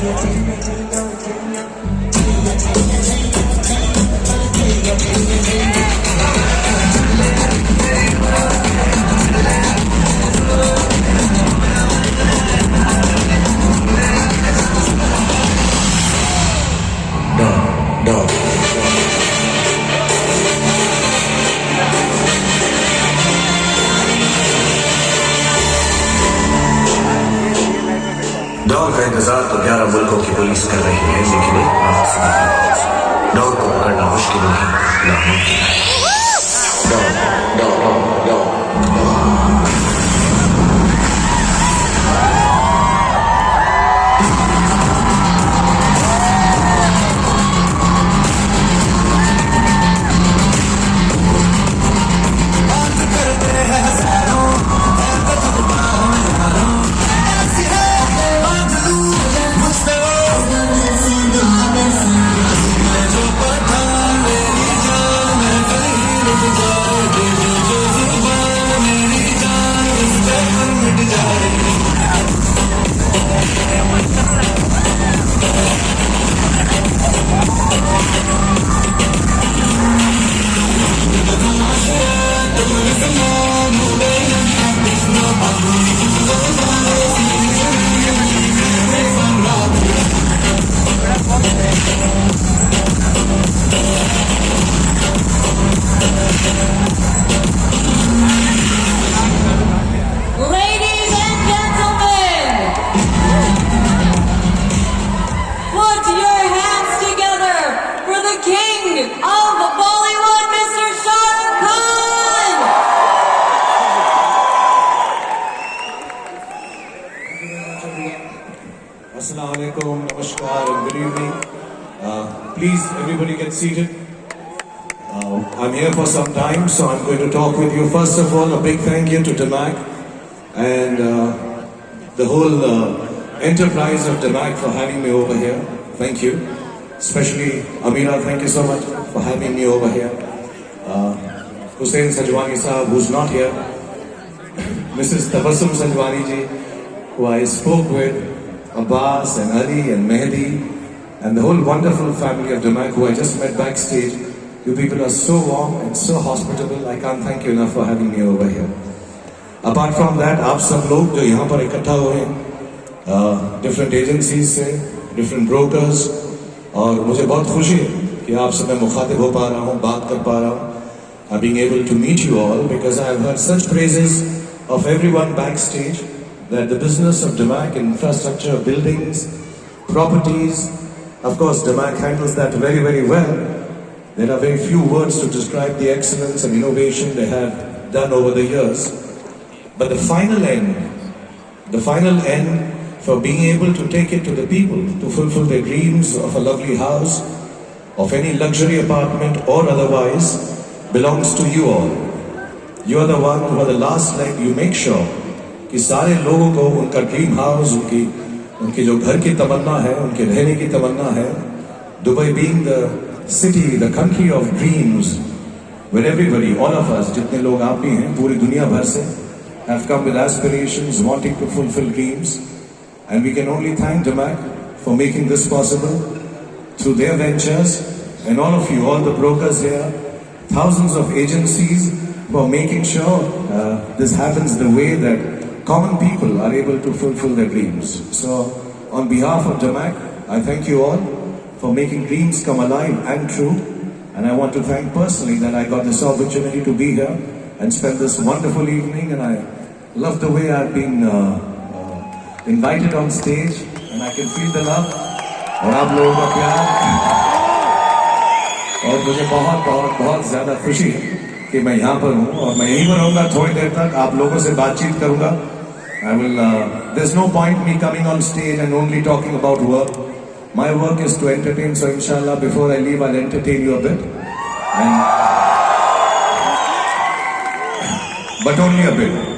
Dog का इंतजार तो 11 मुल्कों की पुलिस कर रही है, लेकिन एक बात सुनिए, डॉग को पकड़ना मुश्किल नहीं, नामुमकिन है। Dog dog dog dog Assalamualaikum, namaskar, and good evening. Please, everybody get seated. I'm here for some time, so I'm going to talk with you. First of all, a big thank you to DMAC and the whole enterprise of DMAC for having me over here. Thank you. Especially Amira, thank you so much for having me over here. Hussain Sajwani Sahab, who's not here. Mrs. Tabassum Sajwani ji, who I spoke with. Abbas and Ali and Mehdi and the whole wonderful family of DMAC who I just met backstage. You people are so warm and so hospitable. I can't thank you enough for having me over here. Apart from that, आप सब लोग जो यहाँ पर इकट्ठा हुए हैं, different agencies से, different brokers, और मुझे बहुत खुशी है कि आप सब मैं मुखातिब हो पा रहा हूँ, बात कर पा रहा हूँ. I'm being able to meet you all because I have heard such praises of everyone backstage. That the business of DMAC, infrastructure, buildings, properties, of course DMAC handles that very, very well. There are very few words to describe the excellence and innovation they have done over the years. But the final end for being able to take it to the people, to fulfill their dreams of a lovely house, of any luxury apartment or otherwise, belongs to you all. You are the one who are the last leg. You make sure कि सारे लोगों को उनका dream house, उनकी जो घर की तमन्ना है, उनके रहने की तमन्ना है, Dubai being the city, the country of dreams, where everybody, all of us, जितने लोग आप भी हैं, पूरी दुनिया भर से, have come with aspirations, wanting to fulfill dreams, and we can only thank DMAC for making this possible through their ventures, and all of you, all the brokers here, thousands of agencies for making sure this happens the way that common people are able to fulfill their dreams. So, on behalf of DMAC, I thank you all for making dreams come alive and true. And I want to thank personally that I got this opportunity to be here and spend this wonderful evening. And I love the way I've been invited on stage, and I can feel the love. और आप लोगों का प्यार, और मुझे बहुत बहुत बहुत ज़्यादा खुशी है कि मैं यहाँ पर हूँ और मैं यहीं पर रहूँगा थोड़ी देर तक, आप लोगों से बातचीत करूँगा. I will. There's no point me coming on stage and only talking about work. My work is to entertain. So, inshallah, before I leave, I'll entertain you a bit, but only a bit.